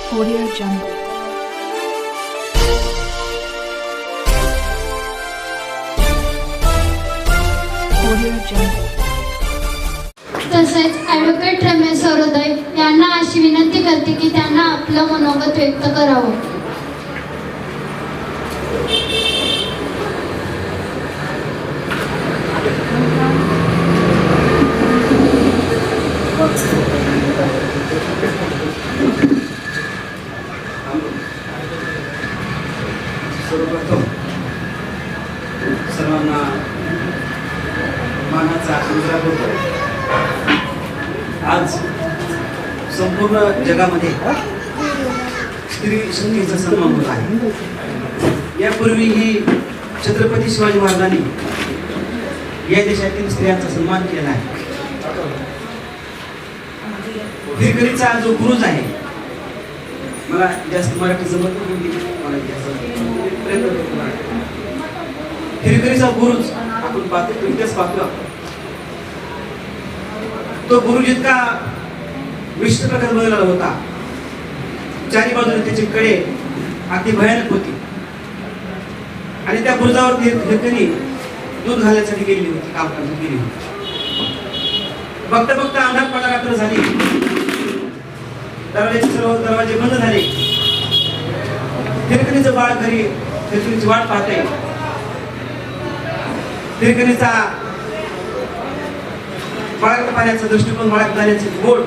Audio Jungle. Audio Jungle. तसेच advocate Ramesh Sarode यांना अशी विनंती करते की त्यांना आपलं मनोगत व्यक्त करावं. सर्वप्रथम सर्वांना मानाचा मुजरा होतो. आज संपूर्ण जगामध्ये स्त्री शक्तीचा सन्मान होत आहे. यापूर्वीही छत्रपती शिवाजी महाराजांनी या देशातील स्त्रियांचा सन्मान केला आहे. हिरकणीचा जो गुरुज आहे, मला जास्त मराठी जमत नाही, प्रयत्न करतो. हिरकणीचा गुरुज आपण पाहतो, इतिहास पाहतो. तो गुरुज इतका विशिष्ट प्रकार बनलेला होता. चारी बाजूने त्याची कडे अगदी भयानक होती आणि त्या गुरुजावरती हिरकणी दूध घालण्यासाठी गेलेली होती, काम करण्यासाठी गेली होती. बघता बघता अंधार पडा रात्र झाली. दरवाजाचे सर्व दरवाजे बंद झाले. हिरकणीचं बाळ घरी हिरकणीची वाट पाहते. हिरकणीचा बाळाकडे पाहण्याचा दृष्टिकोन, बाळाकडे पाहण्याचे गोड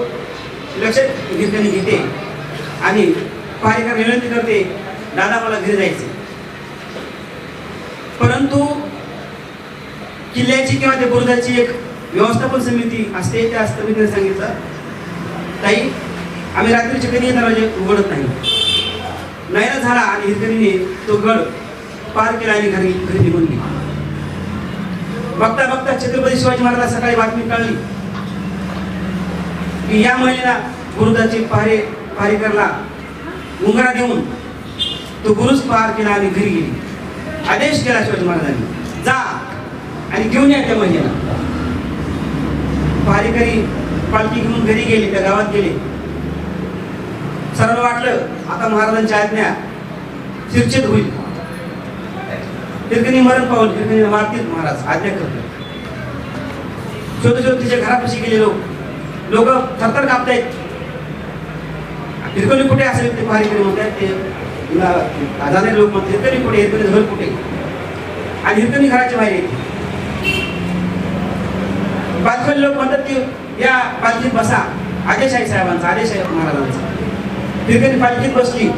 लक्षात हिरकणी घेते आणि पहारेकर विनंती करते, दादा मला घरी जायचे. परंतु किल्ल्याची किंवा त्या बुरुजाची एक व्यवस्थापन समिती असते. त्या समितीने सांगितलं, ताई आम्ही रात्रीचे कधी दरवाजे उघडत नाही. नाहीला झाला आणि हिरकणीने तो गड पार केला आणि घरी निघून गेली. बघता बघता छत्रपती शिवाजी महाराज सकाळी बातमी कळली की या महिलेला बुरुजाची पहारेकरला मुंगरा देऊन तो बुरुज पार केला आणि घरी गेली. आदेश केला शिवाजी महाराजांनी, जा आणि घेऊन या त्या महिलेला. पहारेकरी पालखी घेऊन घरी गेले, त्या गावात गेले. सर्वांना वाटलं आता महाराजांची आज्ञा शिरछेद होईल. हिरकणी मरण पावून हिरकणीला मारतील महाराज, आज्ञा करतो. शोध शोध तिच्या घरापाशी गेले लोक थरथर कापतायत. हिरकणी कुठे असेल ते पहारेकरी म्हणतात, ते जाणारे लोक म्हणतात हिरकणी कुठे, हिरकणी घर कुठे. आणि हिरकणी घराच्या बाहेर येते. पालखी लोक म्हणतात की या पालखीत बसा, आदेश आहे साहेबांचा, आदेश आहे महाराजांचा. हिरकणी पालखीत बसली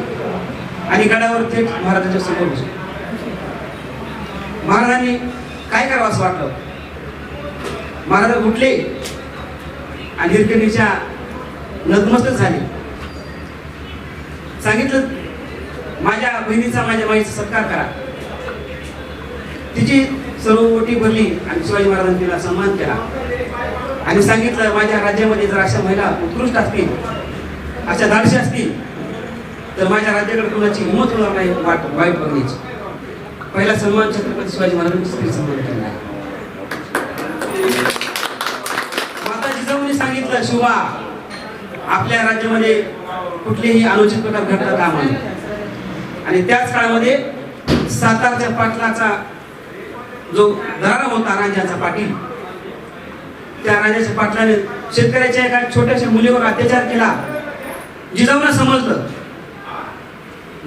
आणि गडावर थेट महाराजांच्या समोर बसली. महाराजांनी काय करावं असं वाटलं. महाराज उठले आणि हिरकणीच्या नतमस्तक झाले. सांगितलं, माझ्या बहिणीचा, माझ्या माईचा सत्कार करा. तिची सर्व ओटी भरली आणि शिवाजी महाराजांनी तिला सन्मान केला आणि सांगितलं, माझ्या राज्यामध्ये जर अशा महिला उत्कृष्ट असतील, अशा धाडशी असतील, तर माझ्या राज्याकडे कोणाची हिंमत होणार नाही वाईट बघण्याची. पहिला सन्मान छत्रपती शिवाजी महाराजांनी स्त्री सन्मान केला आहे. माता जिजाऊंनी सांगितलं, शिवा आपल्या राज्यामध्ये कुठलेही अनुचित प्रकार घडता कामा नये. आणि त्याच काळामध्ये सातारच्या पाटलाचा जो दरारा होता, राजाचा पाटील, त्या राजाच्या पाटलाने शेतकऱ्याच्या एका छोट्याशा मुलीवर अत्याचार केला. जिजाऊंना समजलं.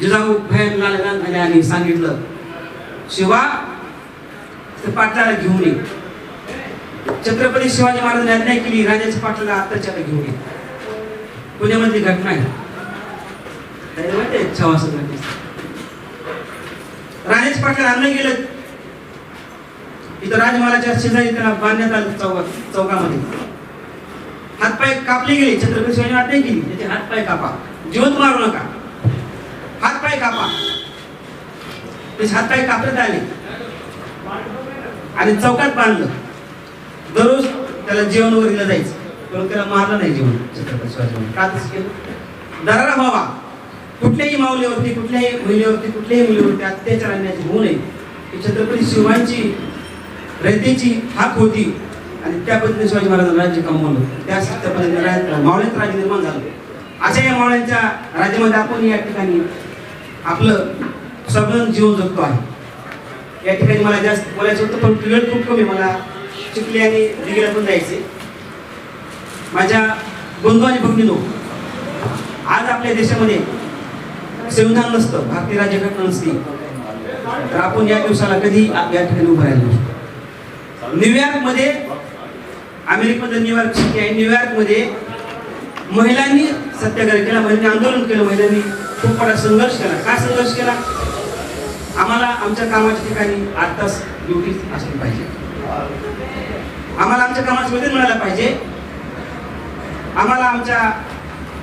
जिजाऊ भयान झाले आणि सांगितलं, शिवा ते पाटलाला घेऊन ये. छत्रपती शिवाजी महाराजांनी आज्ञा केली, राजाच्या पाटलाला अत्याचार घेऊन ये. पुण्यामधली घटना आहे. राजाच्या पाटलाला आणलं गेलं. इथं राजमहालाच्या शेजारी त्याला बांधण्यात आलं चौकामध्ये. हातपाय कापले गेले. छत्रपती शिवाजी आज्ञा केली, त्याचे हातपाय कापा, जिवंत मारू नका, हातपाय कापा. त्याचे हातपाय कापण्यात आले आणि चौकात बांधलं. दररोज त्याला जेवण वगैरे दिलं जायचं, पण त्याला मारलं नाही जेवण. छत्रपती शिवाजी का तसं केलं? दरारा व्हावा, कुठल्याही माऊलीवरती, कुठल्याही महिलेवरती, कुठल्याही मुलीवरती अत्याचार आणण्याची होऊ नये ही छत्रपती शिवाजींची रयतेची हाक होती. आणि त्या पद्धतीने शिवाजी महाराजांना राज्य कमवलं. त्या पद्धतीने मावळ्यात राज्य निर्माण झालं. अशा या मावळ्यांच्या राज्यामध्ये आपण या ठिकाणी आपलं सगळं जीवन जगतो आहे. या ठिकाणी मला जास्त बोलायचं होतं पण वेळ खूप कमी, मला चिखली आणि दिघीला पण जायचे. माझ्या बंधू आणि भगिनींनो, आज आपल्या देशामध्ये संविधान नसतं, भारतीय राज्यघटना नसती, तर आपण या दिवसाला कधी या ठिकाणी उभं राहिलो नसतो. न्यूयॉर्कमध्ये, अमेरिकेमध्ये न्यूयॉर्क सिटी आहे, न्यूयॉर्कमध्ये महिलांनी सत्याग्रह केला, महिलांनी आंदोलन केलं, महिलांनी खूप मोठा संघर्ष केला. काय संघर्ष केला? आम्हाला आमच्या कामाच्या ठिकाणी 8 तास ड्युटी असली पाहिजे, आम्हाला आमच्या कामाचं वेतन मिळालं पाहिजे, आम्हाला आमच्या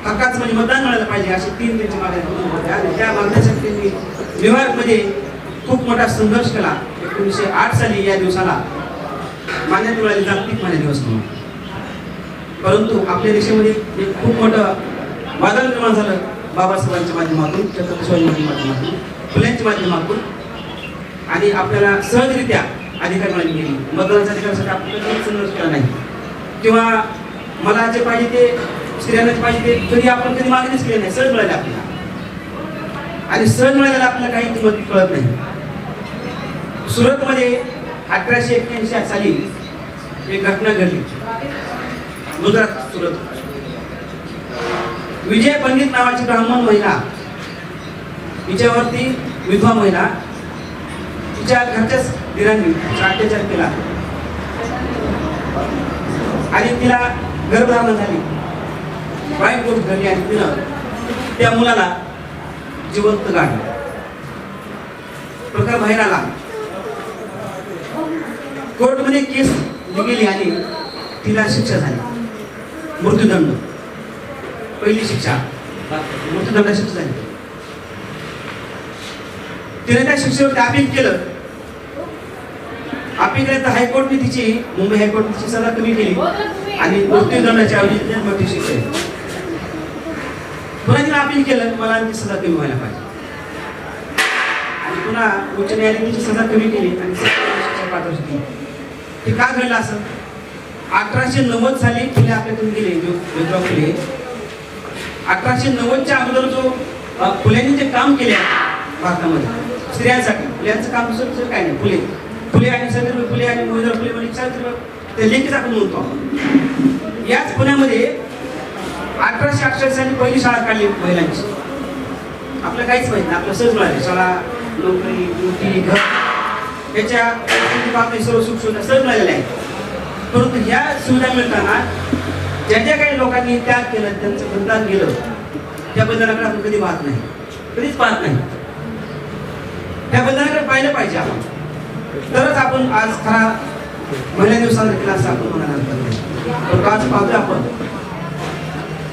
हक्काचं म्हणजे मतदान मिळालं पाहिजे, असे 3 त्यांच्या मागण्या होत्या. आणि त्या मागण्यासाठी त्यांनी न्यूयॉर्कमध्ये खूप मोठा संघर्ष केला. 1908 साली या दिवसाला मान्यता मिळाली जागतिक महिला दिवस म्हणून. परंतु आपल्या देशामध्ये एक खूप मोठं वादळ निर्माण झालं बाबासाहेबांच्या माध्यमातून, छत्रपती शिवाजी माध्यमातून, फुल्यांच्या माध्यमातून, आणि आपल्याला सहजरित्या अधिकार मिळाली गेली. मतदानाच्या अधिकारासाठी आपल्याला संघर्ष केला नाही, किंवा मला जे पाहिजे ते स्त्रियांना पाहिजे ते कधी आपण कधी मागणीच केली नाही, सहज मिळाले आपल्याला. आणि सहज मिळालेला आपल्याला काही किंमत कळत नाही. सुरतमध्ये 1881 साली एक घटना घडली, गुजरात सुरत. विजय पंडित नावाची ब्राह्मण महिला, तिच्यावरती विधवा महिला, तिच्या घरच्याच दिरांनी अत्याचार केला आणि तिला गर्भधारणा झाली, वाईट गोष्ट घडली आणि तिनं त्या मुलाला जिवंत गाडलं. प्रकार बाहेर आला, कोर्टमध्ये केस गेली आणि तिला शिक्षा झाली, मृत्यूदंड. पहिली शिक्षा मृत्यूदंड शिक्षा झाली. तिने त्या शिक्षेवरती अपील केलं. अपील केलं तर हायकोर्टने तिची, मुंबई हायकोर्टने तिची सजा कमी केली आणि मृत्यूदंडाच्या ऐवजी मोठी शिक्षा आहे. पुन्हा तिने अपील केलं, मला ती सजा कमी व्हायला पाहिजे, आणि पुन्हा उच्च न्यायालयाने तिची सजा कमी केली आणि शिक्षा पाठवली केली. ते का घडलं असं? 1890 साली फुले आपल्यातून गेले, ज्योतिबा फुले. 1890च्या अगोदर जो फुल्यांनी जे काम केले भारतामध्ये स्त्रियांसाठी, फुल्यांचं काम दुसरं काय नाही. फुले आणि सावित्रीबाई फुले आणि मोहितराव फुले म्हणजे सावित्रीबाई ते लेखीच आपण म्हणतो. याच पुण्यामध्ये 1848 साली पहिली शाळा काढली महिलांची. आपलं काहीच माहित नाही, आपलं सहज मिळाले शाळा, नोकरी, ड्युटी, घर, याच्या सर्व सुख सुविधा सहज मिळालेल्या आहेत. परंतु ह्या सुविधा मिळताना ज्या ज्या काही लोकांनी त्याग केला, त्यांचं बलिदान गेलं, त्या बलिदानाकडे आपण कधी पाहत नाही, कधीच पाहत नाही. त्या बलिदानाकडे पाहिलं पाहिजे आपण, तरच आपण आज खरा महिला दिवस साजरा केला असं आपण म्हणायला. परंतु आज पाहतोय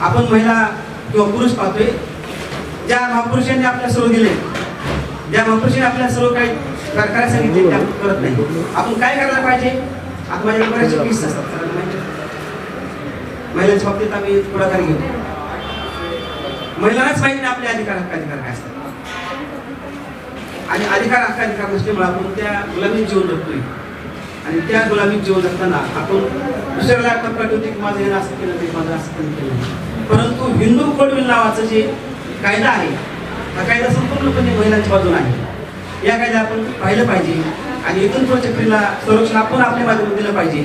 आपण महिला किंवा पुरुष पाहतोय, ज्या महापुरुषांनी आपल्याला सर्व दिले, ज्या महापुरुषांनी आपल्याला सर्व काही करायला सांगितले ते आपण करत नाही. आपण काय करायला पाहिजे? आता माझ्याकडे बऱ्याचशे केस असतात महिलांच्या बाबतीत, आम्ही पुढाकार घेतो. महिलांनाच माहित नाही आपले अधिकार हक्काधिकार काय असतात, आणि अधिकार हक्काधिकार नसल्यामुळे आपण त्या गुलामीत जीवन जगतोय. आणि त्या गुलामीत जीवन जगताना आपण दुसऱ्याला टप्पा ठेवतो की माझं हे असं केलं ते, माझं असं केलं. परंतु हिंदू कोड बिल नावाचं जे कायदा आहे, हा कायदा संपूर्णपणे महिलांच्या बाजूला आहे. या कायदा आपण पाहिलं पाहिजे आणि इथून पुढच्या पिढीला संरक्षण आपण आपल्या माध्यमातून दिलं पाहिजे,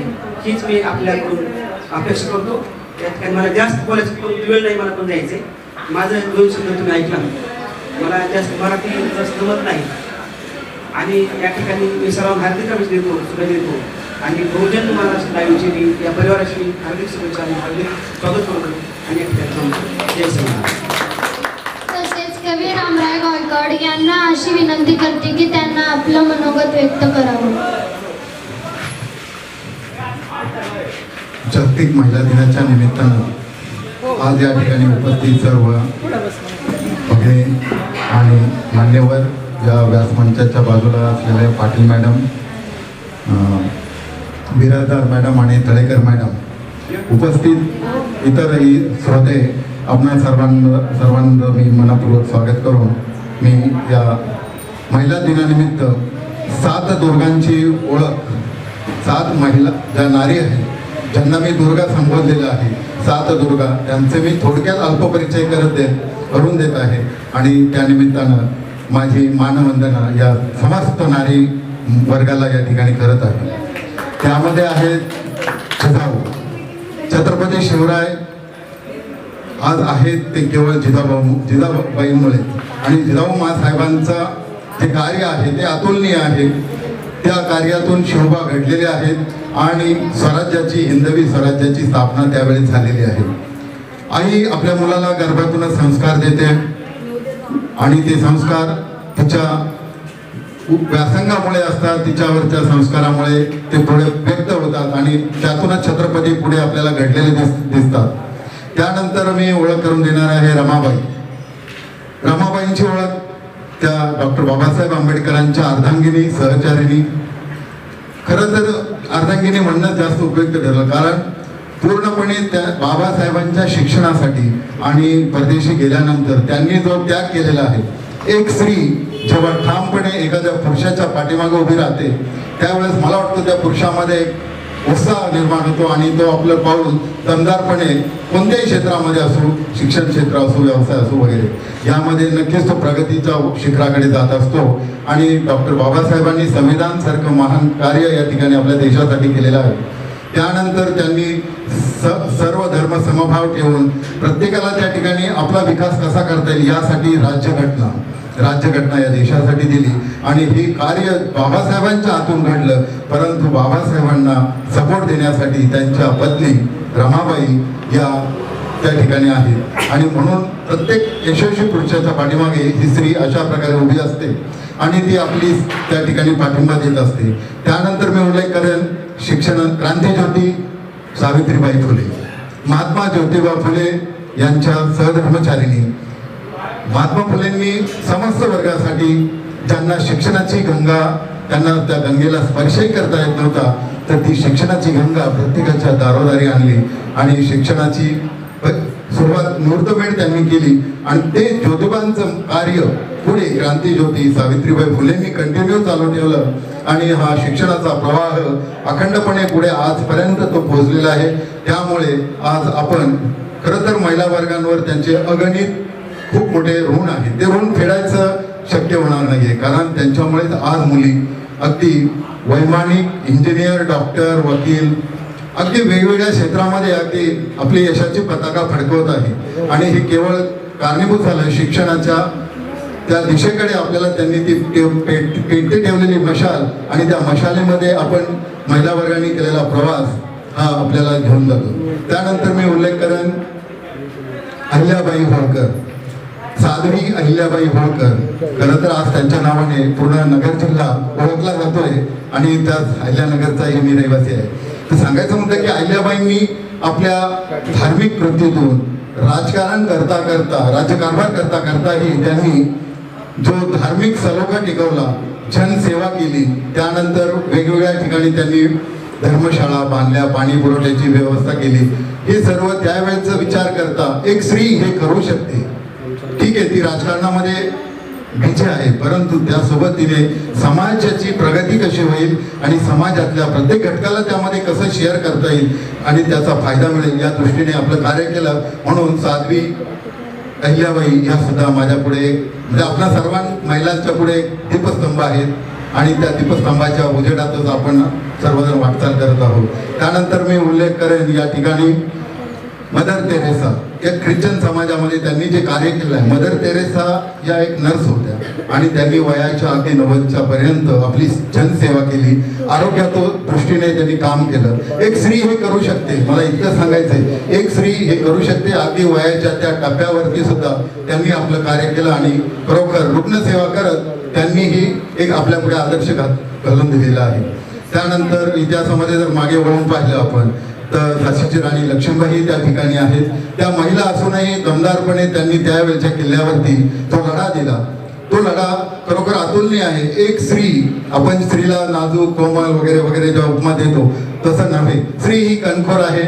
हीच मी आपल्याकडून अपेक्षा करतो. या ठिकाणी मला जास्त बोलायचं वेळ नाही, मला पण जायचंय. माझं 2 शब्द तुम्ही ऐकला, मला जास्त मराठी जमत नाही, आणि या ठिकाणी मी सर्वांना हार्दिक शुभेच्छा देतो आणि बहुजन महाराष्ट्र लाईव्हची मी या परिवाराशी मी हार्दिक शुभेच्छा आणि हार्दिक स्वागत करतो आणि या ठिकाणी जय श्रीराम. तसेच कवी रामराय गायकवाड यांना अशी विनंती करते की त्यांना आपलं मनोगत व्यक्त करावं. जागतिक महिला दिनाच्या निमित्तानं आज या ठिकाणी उपस्थित सर्व भगिनी आणि मान्यवर, या व्यासमंचाच्या बाजूला असलेले पाटील मॅडम, बिराजदार मॅडम आणि तळेकर मॅडम, उपस्थित इतरही श्रोते, आपणा सर्वांचं मी मनपूर्वक स्वागत करून मी या महिला दिनानिमित्त 7 दुर्गांची ओळख, 7 महिला ज्या नारी आहेत ज्यांना मी दुर्गा संबोधलेलं आहे, 7 दुर्गा, त्यांचे मी थोडक्यात अल्पपरिचय करून देत आहे. आणि त्यानिमित्तानं माझी मानवंदना या समस्त नारी वर्गाला या ठिकाणी करत आहे. त्यामध्ये आहेत जिजाऊ. छत्रपती शिवराय आज आहेत ते केवळ जिजाबाईंमुळे. आणि जिजाऊ माँसाहेबांचा जे कार्य आहे ते अतुलनीय आहे. त्या कार्यातून शिवबा घडलेले आहेत आणि स्वराज्याची, हिंदवी स्वराज्याची स्थापना त्यावेळी झालेली आहे. आई आपल्या मुलाला गर्भातूनच संस्कार देते आणि ते संस्कार तिच्या व्यासंगामुळे असतात, तिच्यावरच्या संस्कारामुळे ते पुढे व्यक्त होतात आणि त्यातूनच छत्रपती पुढे आपल्याला घडलेले दिसतात. त्यानंतर मी ओळख करून देणार आहे रमाबाई. रमाबाईंची ओळख त्या डॉक्टर बाबासाहेब आंबेडकरांच्या अर्धांगिनी, सहचारिणी. खरं तर अर्धांगिनी म्हणणं जास्त उपयुक्त ठरलं, कारण पूर्णपणे त्या बाबासाहेबांच्या शिक्षणासाठी आणि परदेशी गेल्यानंतर त्यांनी जो त्याग केलेला आहे. एक स्त्री जेव्हा ठामपणे एखाद्या पुरुषाच्या पाठीमागे उभी राहते त्यावेळेस मला वाटतं त्या पुरुषामध्ये एक उत्साह निर्माण होतो आणि तो आपलं पाऊल दमदारपणे कोणत्याही क्षेत्रामध्ये असो, शिक्षण क्षेत्र असो, व्यवसाय असो वगैरे, यामध्ये नक्कीच तो प्रगतीच्या शिखराकडे जात असतो. आणि डॉक्टर बाबासाहेबांनी संविधानसारखं महान कार्य या ठिकाणी आपल्या देशासाठी केलेलं आहे. त्यानंतर त्यांनी सर्व धर्म समभाव ठेवून प्रत्येकाला त्या ठिकाणी आपला विकास कसा करता येईल यासाठी राज्यघटना या देशासाठी दिली. आणि हे कार्य बाबासाहेबांच्या हातून घडलं, परंतु बाबासाहेबांना सपोर्ट देण्यासाठी त्यांच्या पत्नी रमाबाई या त्या ठिकाणी आहेत. आणि म्हणून प्रत्येक यशस्वी पुरुषाच्या पाठीमागे ही स्त्री अशा प्रकारे उभी असते आणि ती आपली त्या ठिकाणी पाठिंबा देत असते. त्यानंतर मी उल्लेख करेन शिक्षण क्रांतीज्योती सावित्रीबाई फुले, महात्मा ज्योतिबा फुले यांच्या सहधर्मचारिणी. महात्मा फुलेंनी समस्त वर्गासाठी, ज्यांना शिक्षणाची गंगा, त्यांना त्या गंगेला स्पर्शही करता येत नव्हता, तर ती शिक्षणाची गंगा प्रत्येकाच्या दारोदारी आणली आणि शिक्षणाची सुरुवात मुहूर्तमेढ त्यांनी केली. आणि ते ज्योतिबांचं कार्य पुढे क्रांतीज्योती सावित्रीबाई फुलेंनी कंटिन्यू चालू ठेवलं आणि हा शिक्षणाचा प्रवाह अखंडपणे पुढे आजपर्यंत तो पोहोचलेला आहे. त्यामुळे आज आपण खरं तर महिला वर्गांवर त्यांचे अगणित खूप मोठे ऋण आहे. ते ऋण फेडायचं शक्य होणार नाहीये, कारण त्यांच्यामुळेच आज मुली अगदी वैमानिक, इंजिनियर, डॉक्टर, वकील, अगदी वेगवेगळ्या क्षेत्रामध्ये अगदी आपली यशाची पताका फडकवत आहे. आणि हे केवळ कारणीभूत झालं शिक्षणाच्या त्या दिशेकडे आपल्याला त्यांनी ती पेटती ठेवलेली मशाल आणि त्या मशालीमध्ये आपण महिला वर्गाने केलेला प्रवास हा आपल्याला घेऊन जातो. त्यानंतर मी उल्लेख करेन अहिल्याबाई होळकर, साध्वी अहिल्याबाई होळकर. खरं तर आज त्यांच्या नावाने पूर्ण नगर जिल्हा ओळखला जातोय आणि त्या अहिल्यानगरचाही मी रहिवासी आहे. तर सांगायचं म्हणतं की अहिल्याबाईंनी आपल्या धार्मिक कृतीतून राजकारण करता करता, राज्यकारभार करता करताही त्यांनी जो धार्मिक सलोखा टिकवला, जनसेवा केली. त्यानंतर वेगवेगळ्या ठिकाणी त्यांनी धर्मशाळा बांधल्या, पाणी पुरवठ्याची व्यवस्था केली. हे सर्व त्यावेळेचा विचार करता एक स्त्री हे करू शकते. ठीक आहे, ती राजकारणामध्ये विजय आहे, परंतु त्यासोबत तिने समाजाची प्रगती कशी होईल आणि समाजातल्या प्रत्येक घटकाला त्यामध्ये कसं शेअर करता येईल आणि त्याचा फायदा मिळेल या दृष्टीने आपलं कार्य केलं. म्हणून साध्वी अहिल्याबाई या सुद्धा माझ्या पुढे, म्हणजे आपल्या सर्व महिलांच्या पुढे दीपस्तंभ आहेत आणि त्या दीपस्तंभाच्या उजेडातच आपण सर्वजण वाटचाल करत आहोत. त्यानंतर मी उल्लेख करेन या ठिकाणी मदर तेरेसा या ख्रिश्चन समाजामध्ये त्यांनी जे कार्य केलं आहे. मदर तेरेसा या एक नर्स होत्या आणि त्यांनी वयाच्या अगदी 90च्या पर्यंत आपली जनसेवा केली. आरोग्याच्या दृष्टीने त्यांनी काम केलं. एक स्त्री हे करू शकते, मला इतकं सांगायचंय, एक स्त्री हे करू शकते. अगदी वयाच्या त्या टप्प्यावरती सुद्धा त्यांनी आपलं कार्य केलं आणि खरोखर रुग्णसेवा करत त्यांनीही एक आपल्या पुढे आदर्श घालून दिलेला आहे. त्यानंतर इतिहासामध्ये जर मागे वळून पाहिलं आपण तर झाशीची राणी लक्ष्मीबाई त्या ठिकाणी आहेत. त्या महिला असूनही दमदारपणे त्यांनी त्यावेळेच्या किल्ल्यावरती जो लढा दिला, तो लढा खरोखर अतुलनीय आहे. एक स्त्री, आपण स्त्रीला नाजूक, कोमल वगैरे वगैरे जेव्हा उपमा देतो तसं नव्हे, स्त्री ही कणखोर आहे.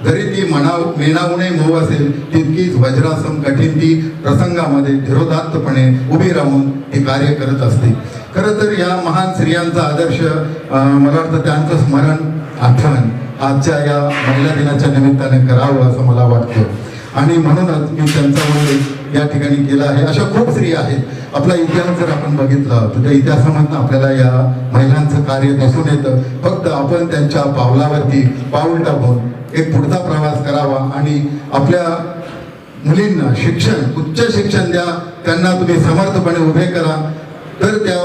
जरी ती मेणावणे मऊ असेल तितकीच वज्रासम कठीण ती प्रसंगामध्ये धीरोदात्तपणे उभी राहून हे कार्य करत असते. खरं तर या महान स्त्रियांचा आदर्श, मला वाटतं त्यांचं स्मरण, आठवण आजच्या या महिला दिनाच्या निमित्ताने करावं असं मला वाटतं आणि म्हणूनच मी त्यांचा उल्लेख या ठिकाणी केला आहे. अशा खूप स्त्रिया आहेत. आपला इतिहास जर आपण बघितला तर त्या इतिहासामधून आपल्याला या महिलांचं कार्य दिसून येतं. फक्त आपण त्यांच्या पावलावरती पाऊल टाकून एक पुढचा प्रवास करावा आणि आपल्या मुलींना शिक्षण, उच्च शिक्षण द्या, त्यांना तुम्ही समर्थपणे उभे करा, तर त्या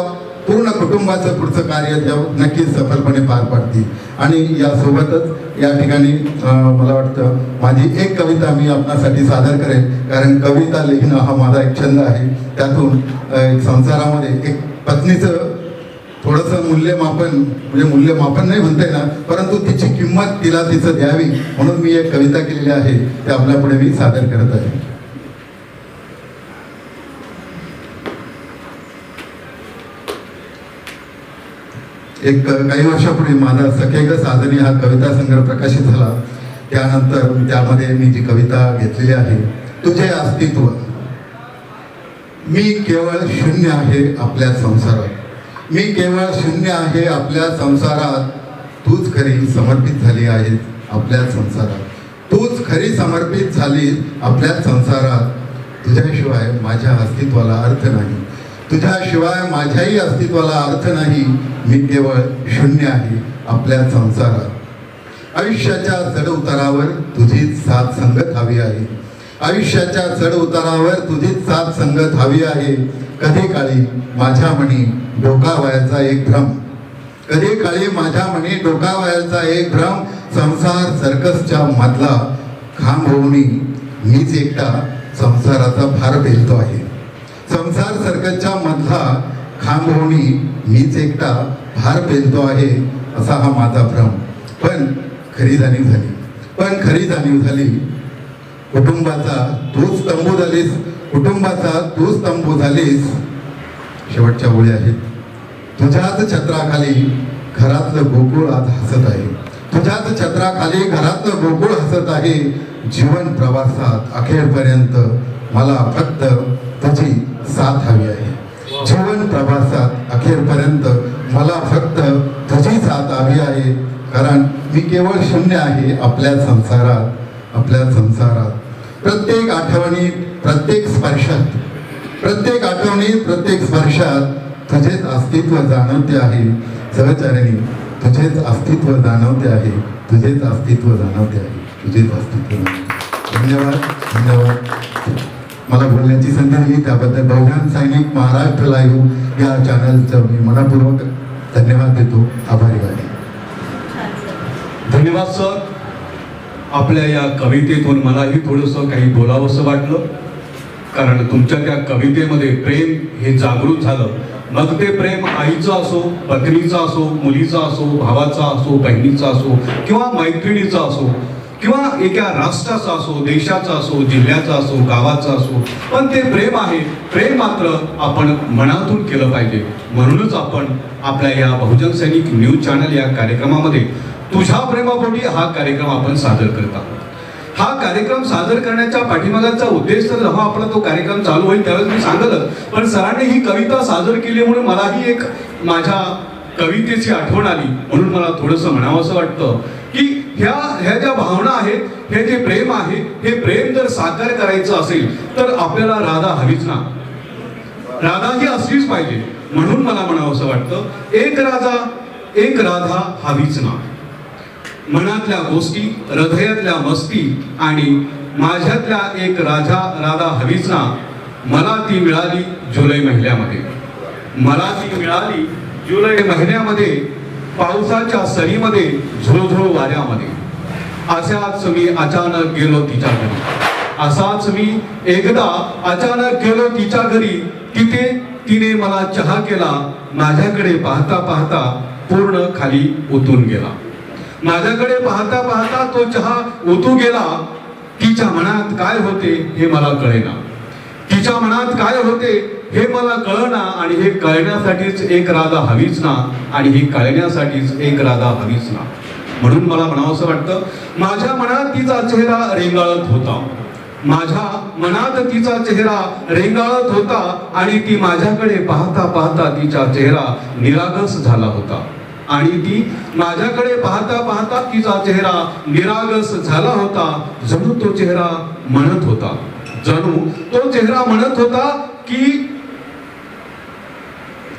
पूर्ण कुटुंबाचं पुढचं कार्य त्या नक्कीच सफलपणे पार पाडतील. आणि यासोबतच या ठिकाणी मला वाटतं माझी एक कविता मी आपणासाठी सादर करेन, कारण कविता लिहिणं हा माझा एक छंद आहे. त्यातून एक संसारामध्ये एक पत्नीचं थोडंसं मूल्यमापन, म्हणजे मूल्यमापन नाही म्हणता येणार, परंतु तिची किंमत तिला तिचं द्यावी म्हणून मी एक कविता केलेली आहे, ते आपल्या पुढे मी सादर करत आहे. एक काही वर्षापूर्वी माझा सखे ग साधनी हा कविता संग्रह प्रकाशित झाला. त्यानंतर त्यामध्ये मी जी कविता घेतलेली आहे, तुझे अस्तित्व. मी केवळ शून्य आहे आपल्या संसारात, मी केवळ शून्य आहे आपल्या संसारात, तूच खरी समर्पित झाली आहेस आपल्या संसारात, तूच खरी समर्पित झाली आपल्या संसारात. तुझ्याशिवाय माझ्या अस्तित्वाला अर्थ नाही, तुझ्याशिवाय माझ्याही अस्तित्वाला अर्थ नाही, मी केवळ शून्य आहे आपल्या संसारात. आयुष्याच्या चढ उतारावर तुझीच साथ संगत हवी आहे, आयुष्याच्या चढ उतारावर तुझीच साथ संगत हवी आहे. कधी काळी माझ्या मनी डोकावायचा एक भ्रम, कधी काळी माझ्या मनी डोकावायचा एक भ्रम, संसार सर्कसच्या मधला खांब होऊनी मीच एकटा संसाराचा भार पेलतो आहे, संसार सर्कसच्या मधला खांब होऊनी मीच एकटा भार पेलतो आहे, असा हा माझा भ्रम. पण खरी जाणीव झाली, पण खरी जाणीव झाली, कुटुंबाचा तूच तंबू झालीस, कुटुंबाचा तूच तंबू झालीस. शेवटच्या ओळी आहेत, तुझ्याच छत्राखाली घरातलं गोकुळ आज हसत आहे, तुझ्याच छत्राखाली घरातलं गोकुळ हसत आहे. जीवन प्रवासात अखेरपर्यंत मला फक्त तुझी साथ हवी आहे, जीवन प्रवासात अखेरपर्यंत मला फक्त तुझी साथ हवी आहे. कारण मी केवळ शून्य आहे आपल्या संसारात, आपल्या संसारात. प्रत्येक आठवणीत, प्रत्येक स्पर्शात, प्रत्येक आठवणीत, प्रत्येक स्पर्शात तुझेच अस्तित्व जाणवते आहे. सहचरणी, तुझेच अस्तित्व जाणवते आहे, तुझेच अस्तित्व जाणवते आहे, तुझेच अस्तित्व. धन्यवाद, धन्यवाद. मला बोलण्याची संधी दिली त्याबद्दल बहुजन सैनिक महाराष्ट्र लाईव्ह या चॅनलचं मी मनपूर्वक धन्यवाद देतो. आभारी आहे. धन्यवाद सर. आपल्या या कवितेतून मलाही थोडंसं काही बोलावंसं वाटलं, कारण तुमच्या त्या कवितेमध्ये प्रेम हे जागृत झालं. मग ते प्रेम आईचं असो, पत्नीचं असो, मुलीचं असो, भावाचा असो, बहिणीचा असो किंवा मैत्रिणीचा असो किंवा एका राष्ट्राचा असो, देशाचा असो, जिल्ह्याचा असो, गावाचा असो, पण ते प्रेम आहे. प्रेम मात्र आपण मनातून केलं पाहिजे. म्हणूनच आपण आपल्या या बहुजन सैनिक न्यूज चॅनल या कार्यक्रमामध्ये तुझ्या प्रेमापोटी हा कार्यक्रम आपण सादर करत आहोत. हा कार्यक्रम सादर करण्याच्या पाठीमागाचा उद्देश तर जेव्हा आपला तो कार्यक्रम चालू होईल त्यावेळेस मी सांगलं, पण सरांनी ही कविता सादर केली म्हणून मलाही एक माझ्या कवितेची आठवण आली. म्हणून मला थोडंसं म्हणावंसं वाटतं की ह्या ज्या भावना आहेत, हे जे प्रेम आहे, हे प्रेम जर साकार करायचं असेल तर आपल्याला राधा हवीच ना, राधा ही असलीच पाहिजे. म्हणून मला म्हणावंसं वाटतं, एक राजा एक राधा हवीच ना. मनातल्या गोष्टी, हृदयातल्या मस्ती आणि माझ्यातल्या एक राधा हवीच ना. मला ती मिळाली जुलै महिन्यामध्ये, मला ती मिळाली जुलै महिन्यामध्ये, पावसाच्या सरीमध्ये, झुळझुळ वाऱ्यामध्ये. असाच मी अचानक गेलो तिच्या घरी, असाच मी एकदा अचानक गेलो तिच्या घरी. तिने मला चहा केला, माझ्याकडे पाहता पाहता पूर्ण खाली ओतून गेला. माझ्याकडे पाहता पाहता तो चहा ओतू गेला. तिच्या मनात काय होते हे मला कळेना, तिच्या मनात काय होते हे मला कळना. आणि हे कळण्यासाठीच एक राधा हवीच ना, आणि हे कळण्यासाठीच एक राधा हवीच ना. म्हणून मला म्हणावंसं वाटतं, माझ्या मनात तिचा चेहरा रेंगाळत होता, माझ्या मनात तिचा चेहरा रेंगाळत होता. आणि ती माझ्याकडे पाहता पाहता तिचा चेहरा निरागस झाला होता. आणि ती माझ्याकडे पाहता पाहता तिचा चेहरा निरागस झाला होता. जणू तो चेहरा म्हणत होता, जणू तो चेहरा म्हणत होता की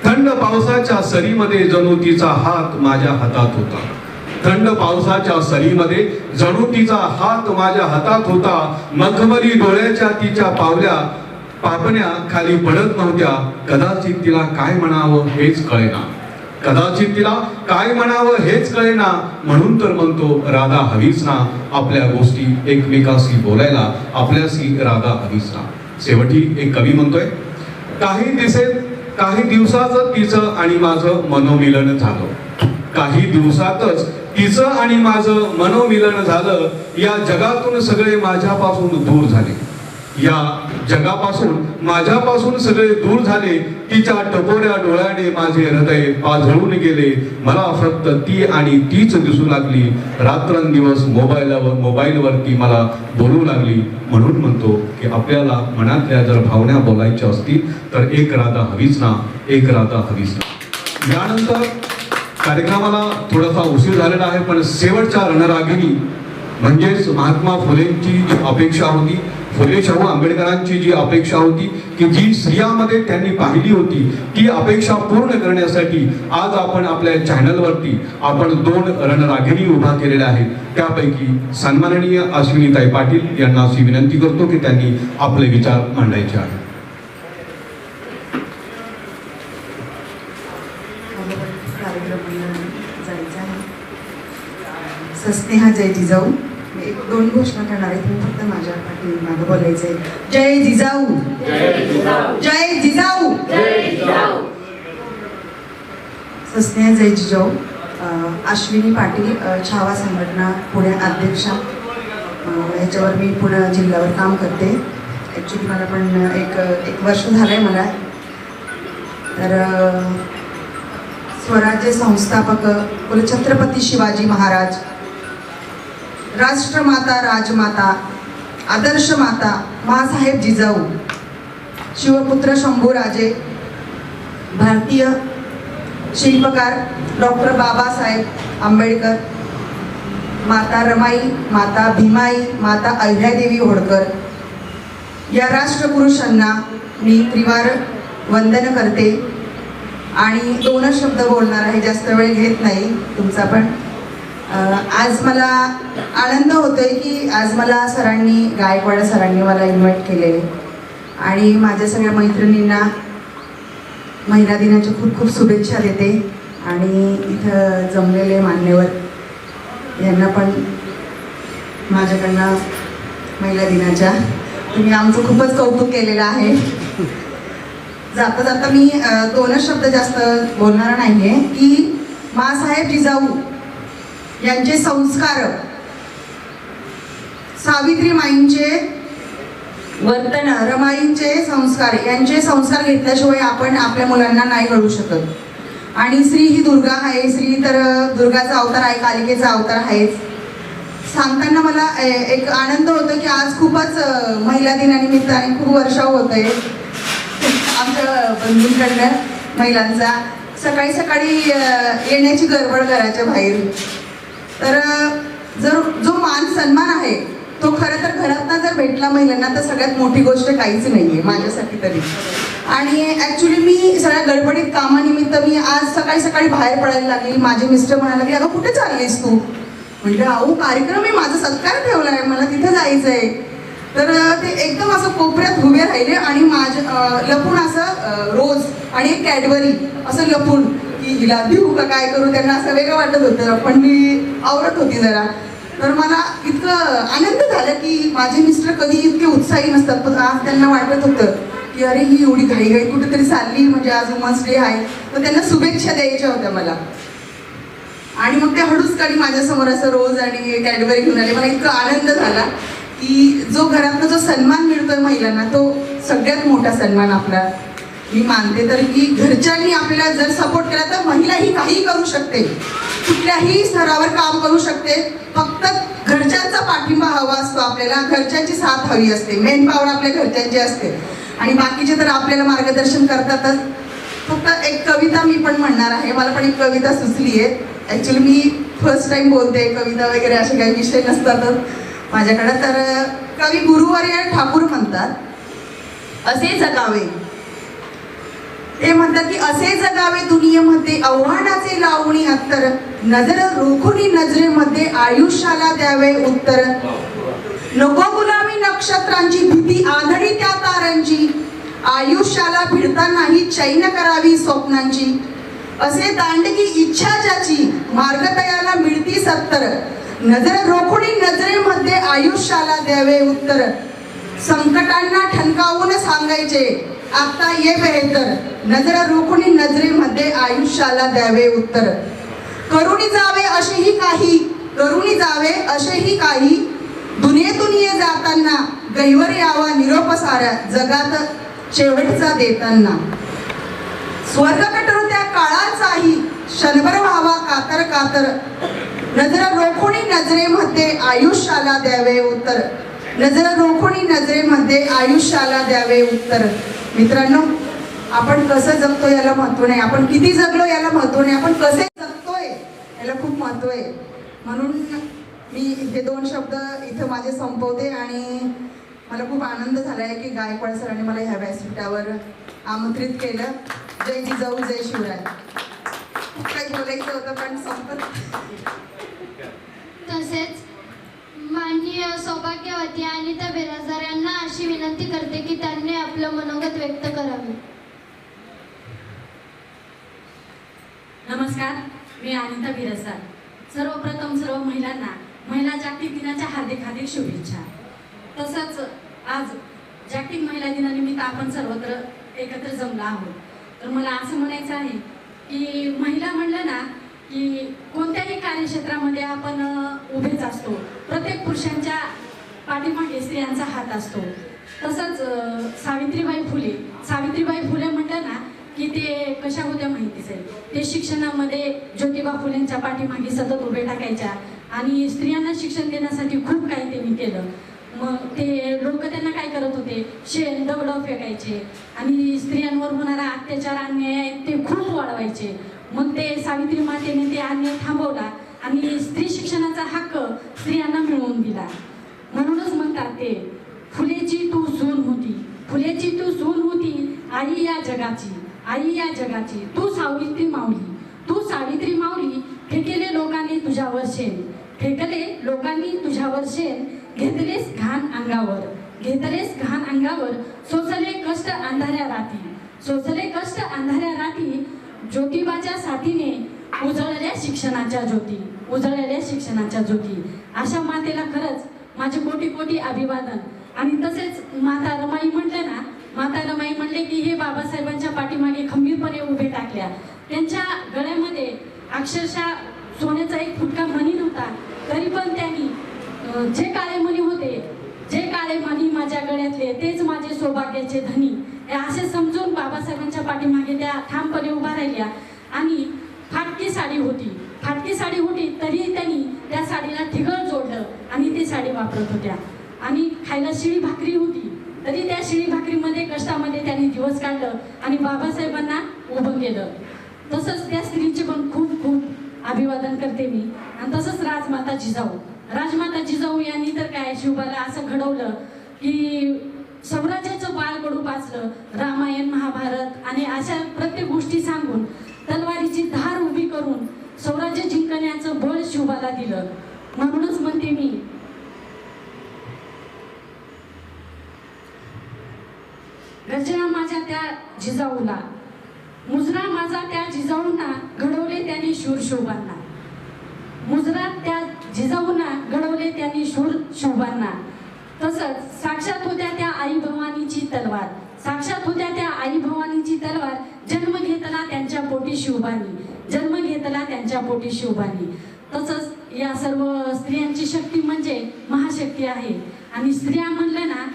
थंड पावसाच्या सरीमध्ये जणू तिचा हात माझ्या हातात होता. थंड पावसाच्या सरीमध्ये जणू तिचा हात माझ्या हातात होता. मखमली डोळ्याच्या तिच्या पापण्या खाली पडत नव्हत्या. कदाचित तिला काय म्हणावं हेच कळेना. कदाचित तिला काय म्हणावं हेच कळेना. म्हणून तर म्हणतो राधा हवीच ना, आपल्या गोष्टी एकमेकाशी बोलायला आपल्याशी राधा हवीच ना. शेवटी एक कवी म्हणतोय, काही दिवसातच तिचं आणि माझं मनोमिलन झालं. काही दिवसातच तिचं आणि माझं मनोमिलन झालं. या जगातून सगळे माझ्यापासून दूर झाले. या जगापासून माझ्यापासून सगळे दूर झाले. तिच्या टपोऱ्या डोळ्याने माझे हृदय पाझळून गेले. मला फक्त ती आणि तीच दिसू लागली. रात्रंदिवस मोबाईलवरती मला बोलू लागली. म्हणून म्हणतो की आपल्याला मनातल्या जर भावना बोलायच्या असतील तर एक राधा हवीच ना, एक राधा हवीच ना. यानंतर कार्यक्रमाला थोडासा उशीर झालेला आहे, पण शेवटच्या रणरागिणी म्हणजेच महात्मा फुलेंची जी अपेक्षा होती, फुले शाहू आंबेडकरांची जी अपेक्षा होती की जी स्त्रियांमध्ये त्यांनी पाहिली होती, ती अपेक्षा पूर्ण करण्यासाठी आज आपण आपल्या चॅनलवरती आपण 2 रणरागिणी उभा केलेल्या आहेत. त्यापैकी सन्माननीय अश्विनीताई पाटील यांना अशी विनंती करतो की त्यांनी आपले विचार मांडायचे आहेत. सस्नेहा जय जिजाऊ. 1-2 घोषणा करणार आहे, तुम्ही फक्त माझ्या पाठीमागे बोलायचंय. जय जिजाऊ, जय जिजाऊ. सस्नेहा जय जिजाऊ. अश्विनी पाटील, छावा संघटना पुणे अध्यक्षा. याच्यावर मी पुणे जिल्ह्यावर काम करते. ॲक्च्युली मला पण एक वर्ष झालं आहे मला. तर स्वराज्य संस्थापक कुलछत्रपती शिवाजी महाराज, राष्ट्रमाता राजमाता आदर्श माता मासाहेब जिजाऊ, शिवपुत्र शंभूराजे, भारतीय शिल्पकार डॉक्टर बाबासाहेब आंबेडकर, माता रमाई, माता भीमाई, माता अहिल्यादेवी होळकर या राष्ट्रपुरुषांना मी त्रिवार वंदन करते. आणि 2 शब्द बोलणार आहे, जास्त वेळ घेत नाही तुमचा. पण आज मला आनंद होतोय की आज मला गायकवाड सरांनी मला इन्व्हाइट केले आणि माझ्या सगळ्या मैत्रिणींना महिला दिनाच्या खूप खूप शुभेच्छा देते. आणि इथं जमलेले मान्यवर यांना पण माझ्याकडनं महिला दिनाच्या तुम्ही आमचं खूपच कौतुक केलेलं आहे. जाता जाता मी 2 शब्द जास्त बोलणार नाहीये की मासाहेब जिजाऊ यांचे संस्कार, सावित्रीमाईंचे वर्तन, रमाईंचे संस्कार, यांचे संस्कार घेतल्याशिवाय आपण आपल्या मुलांना नाही घडू शकत. आणि स्त्री ही दुर्गा आहे. स्त्री तर दुर्गाचा अवतार आहे, कालिकेचा अवतार आहेच. सांगताना मला एक आनंद होतो की आज खूपच महिला दिनानिमित्ताने खूप वर्षाव होत आहे आमच्या बंधूंकडनं महिलांचा. सकाळी सकाळी येण्याची गडबड करायच्या बाहेर. तर जो मान सन्मान आहे तो खरं तर घरातनं जर भेटला महिलांना तर सगळ्यात मोठी गोष्ट काहीच नाही आहे माझ्यासाठी तरी. आणि ॲक्च्युली मी सगळ्या गडबडीत कामानिमित्त मी आज सकाळी सकाळी बाहेर पडायला लागली. माझे मिस्टर म्हणाले की अगं कुठे चाललीस तू? म्हटलं अहो कार्यक्रम आहे, माझा सत्कार ठेवला आहे, मला तिथं जायचं आहे. तर ते एकदम असं कोपऱ्यात उभे राहिले आणि लपून असं रोज आणि एक कॅडबरी असं लपून की हिला देऊ का काय करू, त्यांना असं वेगळं वाटत होतं. पण मी आवरत होती जरा. तर मला इतकं आनंद झाला की माझे मिस्टर कधी इतके उत्साही नसतात, पण आज त्यांना वाटत होतं की अरे ही एवढी घाईघाई कुठेतरी चालली, म्हणजे आज वुमन्स डे आहे. तर त्यांना शुभेच्छा द्यायच्या होत्या मला. आणि मग ते हळूच माझ्यासमोर असं रोज आणि कॅडबरी घेऊन आले. मला इतका आनंद झाला की जो घरातनं जो सन्मान मिळतोय महिलांना तो सगळ्यात मोठा सन्मान आपला मी मानते. तर की घरच्यांनी आपल्याला जर सपोर्ट केला तर महिला ही काही करू शकते, कुठल्याही स्तरावर काम करू शकते. फक्त घरच्यांचा पाठिंबा हवा असतो आपल्याला, घरच्यांची साथ हवी असते. मेन पॉवर आपल्या घरच्यांची असते आणि बाकीचे तर आपल्याला मार्गदर्शन करतातच. फक्त एक कविता मी पण म्हणणार आहे. मला पण एक कविता सुचली आहे. ॲक्च्युली मी फर्स्ट टाइम बोलते, कविता वगैरे असे काही विषय नसतातच माझ्याकडे. तर कवी गुरुवर्य ठाकूर म्हणतात, असे जगावे. ते म्हणतात की असे जगावे दुनियेमध्ये आव्हानाचे लावणी अत्तर, नजर रोखुनी नजरेमध्ये आयुष्याला द्यावे उत्तर. नको गुलामी नक्षत्रांची, भीती आधळी त्या ताऱ्यांची, आयुष्याला भिडतानाही चैन करावी स्वप्नांची. असे दांडगी इच्छा ज्याची, मार्ग तयाला मिळती सत्तर, नजर रोखुनी नजरेमध्ये आयुष्याला द्यावे उत्तर. संकटांना ठणकावून सांगायचे आता ये बेहतर, नजर रोखुनी नजरेमध्ये आयुष्याला द्यावे उत्तर. करुणी जावे असेही काही, करुणी जावे असेही काही, दुनियेतून ये जाताना गैवर यावा निरोप साऱ्या जगात शेवटचा देताना. स्वर्ग कटरू त्या काळाचाही, क्षणभर व्हावा कातर कातर, नजर रोखुनी नजरेमध्ये आयुष्याला द्यावे उत्तर. नजर रोखुनी नजरेमध्ये आयुष्याला द्यावे उत्तर. मित्रांनो, आपण कसं जगतो याला महत्व नाही, आपण किती जगलो याला महत्व नाही, आपण कसे जगतोय याला खूप महत्व आहे. म्हणून मी हे 2 शब्द इथं माझे संपवते. आणि मला खूप आनंद झाला आहे की गायकवाड सरांनी मला ह्या व्यासपीठावर आमंत्रित केलं. जय जिजाऊ जय शिवराय. खूप काही बोलायचं होतं पण संपत. तसेच माननीय सौभाग्यवती अनिता बिराजदार यांना अशी विनंती करते की त्यांनी आपलं मनोगत व्यक्त करावे. नमस्कार, मी अनिता बिराजदार. सर्वप्रथम सर्व महिलांना महिला जागतिक दिनाच्या हार्दिक हार्दिक शुभेच्छा. तसंच आज जागतिक महिला दिनानिमित्त आपण सर्वत्र एकत्र जमलो आहोत. तर मला असं म्हणायचं आहे की महिला म्हणलं ना की कोणत्याही कार्यक्षेत्रामध्ये आपण उभेच असतो. प्रत्येक पुरुषांच्या पाठीमागे स्त्रियांचा हात असतो. तसंच सावित्रीबाई फुले म्हटलं ना की ते कशा होत्या माहितीच आहे. ते शिक्षणामध्ये ज्योतिबा फुलेंच्या पाठीमागे सतत उभे टाकायच्या आणि स्त्रियांना शिक्षण देण्यासाठी खूप काही त्यांनी केलं. मग ते लोक त्यांना काय करत होते, शेण दगडं फेकायचे आणि स्त्रियांवर होणारा अत्याचार अन्याय ते खूप वाढवायचे. मग ते सावित्री मातेने ते अन्याय थांबवला आणि स्त्री शिक्षणाचा हक्क स्त्रियांना मिळवून दिला. म्हणूनच म्हणतात ते फुलेची तू सून होती, फुलेची तू सून होती, आई या जगाची, आई या जगाची, तू सावित्री माऊली, तू सावित्री माऊली. फेकेले लोकांनी तुझ्यावर शेण, फेकले लोकांनी तुझ्यावर शेण, घेतलेस घाण अंगावर, घेतलेस घाण अंगावर, सोसले कष्ट अंधाऱ्या राती, सोसले कष्ट अंधाऱ्या राती, ज्योतिबाच्या साथीने उजळल्या शिक्षणाच्या ज्योती, उजळलेल्या शिक्षणाच्या ज्योती. अशा मातेला खरंच माझे कोटी कोटी अभिवादन. आणि तसेच माता रमाई म्हटलं ना, माता रमाई म्हणले की हे बाबासाहेबांच्या पाठीमागे खंबीरपणे उभे टाकल्या. त्यांच्या गळ्यामध्ये अक्षरशः सोन्याचा एक फुटका मणी नव्हता, तरी पण त्यांनी जे काळे मणी होते, जे काळे मणी माझ्या गळ्यातले तेच माझे सौभाग्याचे धनी, हे असे समजून बाबासाहेबांच्या पाठीमागे त्या ठामपणे उभा राहिल्या. आणि फाटकी साडी होती, फाटकी साडी होती तरी त्यांनी त्या साडीला ठिगळ जोडलं आणि ती साडी वापरत होत्या. आणि खायला शिळी भाकरी होती तरी त्या शिळी भाकरीमध्ये कष्टामध्ये त्यांनी दिवस काढलं आणि बाबासाहेबांना उभं केलं. तसंच त्या स्त्रीचे पण खूप खूप अभिवादन करते मी. आणि तसंच राजमाता जिजाऊ यांनी तर काय शिवबाला असं घडवलं की स्वराज्याचं बाळकडू वाचलं, रामायण महाभारत आणि अशा प्रत्येक गोष्टी सांगून तलवारीची धार उभी करून स्वराज्य जिंकण्याचं बळ शिवबाला दिलं. म्हणूनच म्हणते मी, गर्जना माझ्या त्या जिजाऊला, मुजरा माझा त्या जिजाऊंना, घडवले त्यांनी शूर शोभांना, मुजरा त्या जिजाऊंना, घडवले त्यांनी शूर शोभांना. तसंच साक्षात होत्या त्या आई भवानीची तलवार, साक्षात होत्या त्या आई भवानीची तलवार, जन्म घेतला त्यांच्या पोटी शिवबानी, जन्म घेतला त्यांच्या पोटी शिवबानी. तसंच या सर्व स्त्रियांची शक्ती म्हणजे महाशक्ती आहे. आणि स्त्रिया म्हणलं ना,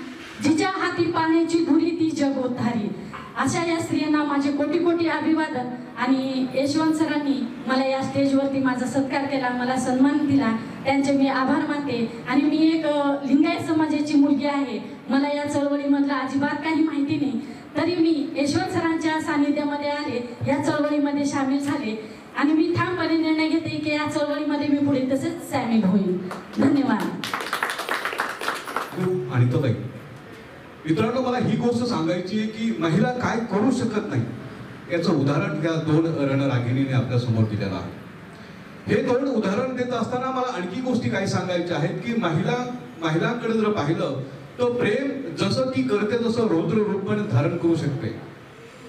जिच्या हाती पाण्याची धुरी ती जग उद्धारी. अशा या स्त्रियांना माझे कोटी कोटी अभिवादन. आणि यशवंत सरांनी मला या स्टेजवरती माझा सत्कार केला, मला सन्मान दिला, त्यांचे मी आभार मानते. आणि मी एक लिंगायत समाजाची मुलगी आहे, मला या चळवळीमधलं अजिबात काही माहिती नाही, तरी मी यशवंत सरांच्या त्यांच्या सानिध्यामध्ये आले, या चळवळीमध्ये सामील झाले आणि मी ठामपणे निर्णय घेते की या चळवळीमध्ये मी पुढे तसेच सामील होईल. धन्यवाद. आणि तो मित्रांनो, मला ही गोष्ट सांगायची आहे की महिला काय करू शकत नाही याचं उदाहरण या 2 रणरागिणीने आपल्या समोर दिलेलं आहे. हे 2 उदाहरण देत असताना मला आणखी गोष्टी काही सांगायच्या आहेत की महिलांकडे जर पाहिलं तर प्रेम जसं ती करते तसं रौद्र रूप पण धारण करू शकते.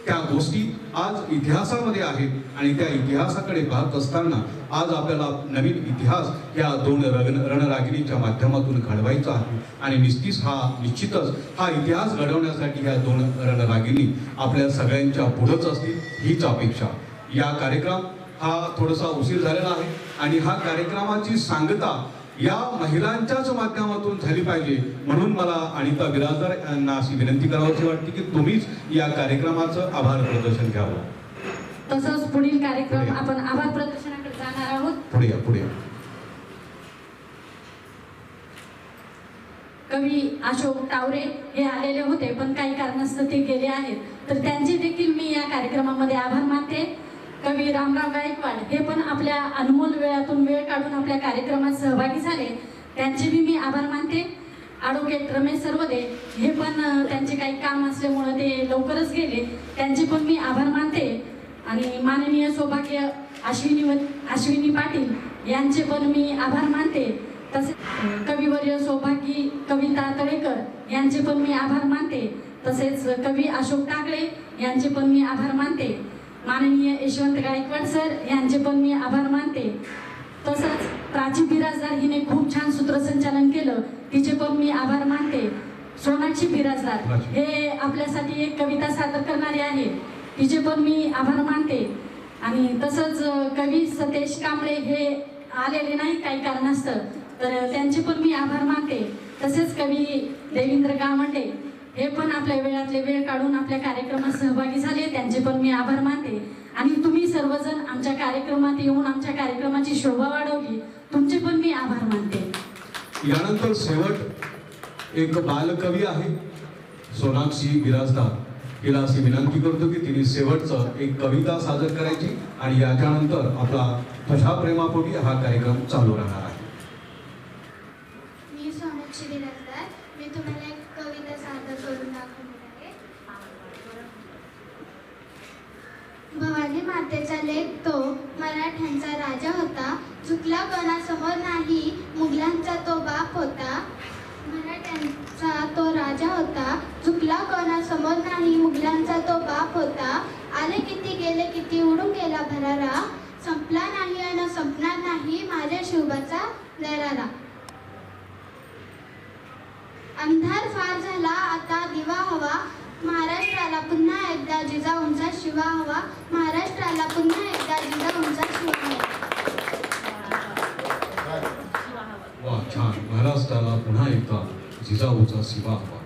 त्या गोष्टी आज इतिहासामध्ये आहेत आणि त्या इतिहासाकडे पाहत असताना आज आपल्याला नवीन इतिहास या 2 रणरागिणीच्या माध्यमातून घडवायचा आहे आणि निश्चितच हा इतिहास घडवण्यासाठी या 2 रणरागिणी आपल्या सगळ्यांच्या पुढंच असतील हीच अपेक्षा. या कार्यक्रम हा थोडासा उशीर झालेला आहे आणि हा कार्यक्रमाची सांगता या महिलांच्याच माध्यमातून झाली पाहिजे, म्हणून मला अनिता बिराजदार यांना अशी विनंती करावीशी वाटते की तुम्हीच या कार्यक्रमाचं आभार प्रदर्शन घ्यावं. तसंच पुढील कार्यक्रम आपण आभार प्रदर्शनाकडे जाणार आहोत. पुढे या. कवी अशोक टावरे हे आलेले होते पण काही कारणास्तव ते गेले आहेत, तर त्यांचे देखील मी या कार्यक्रमामध्ये आभार मानते. कवी रामराव गायकवाड हे पण आपल्या अनमोल वेळातून वेळ काढून आपल्या कार्यक्रमात सहभागी झाले, त्यांचे मी आभार मानते. ॲडव्होकेट रमेश सरवदे हे पण त्यांचे काही काम असल्यामुळे ते लवकरच गेले, त्यांचे पण मी आभार मानते. आणि माननीय सौभाग्य अश्विनी पाटील यांचे पण मी आभार मानते. तसेच कविवर्य सौभागी कविता तळेकर यांचे पण मी आभार मानते. तसेच कवी अशोक टाकळे यांचे पण मी आभार मानते. माननीय यशवंत गायकवाड सर यांचे पण मी आभार मानते. तसंच प्राची बिराजदार हिने खूप छान सूत्रसंचालन केलं, तिचे पण मी आभार मानते. सोनाक्षी बिराजदार हे आपल्यासाठी एक कविता सादर करणारे आहे, तिचे पण मी आभार मानते. आणि तसंच कवी सतेश कांबळे हे आलेले नाही काही कारणास्तव, तर त्यांचे पण मी आभार मानते. तसेच कवी देवेंद्र गावंडे हे पण आपल्या वेळातले वेळ काढून आपल्या कार्यक्रमात सहभागी झाले, त्यांचे पण मी आभार मानते. आणि तुम्ही सर्वजण आमच्या कार्यक्रमात येऊन आमच्या कार्यक्रमाची शोभा वाढवली, तुमचे पण मी आभार मानते. यानंतर शेवट एक बालकवी आहे सोनाक्षी बिराजदार, तिला अशी विनंती करतो की तिने शेवटचं एक कविता सादर करायची आणि याच्यानंतर आपला तुझ्या प्रेमापोटी हा कार्यक्रम चालू राहणार आहे. मी सोनाक्षी बिराजदार, मी तुम्हाला एक कविता सादर करून दाखवणार आहे. भवानी मातेचा लेक तो मराठ्यांचा राजा होता, चुकला कोणासमोर नाही, मुघलांचा तो बाप होता. मराठ्यांचा तो राजा होता, चुकला कोणासमोर नाही, मुघलांचा तो बाप होता. आले किती गेले किती उडून गेला भरारा, संपला नाही आणि संपणार नाही माझ्या शिवबाचा दरारा. अंधार फार झाला आता दिवा हवा, महाराष्ट्राला पुन्हा एकदा जिजाऊंचा शिवा हवा, महाराष्ट्राला पुन्हा एकदा जिजाऊंचा शिवा हवा. वा, छान. महाराष्ट्राला पुन्हा एकदा जिजाऊचा शिवा हवा.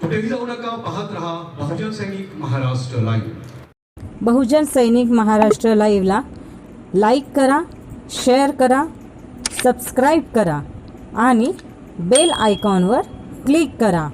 कुठेही जाऊ नका, पाहत रहा बहुजन सैनिक महाराष्ट्र लाईव्ह. बहुजन सैनिक महाराष्ट्र लाईव्हला लाईक करा, शेअर करा, सबस्क्राईब करा आणि बेल आयकॉनवर क्लिक करा.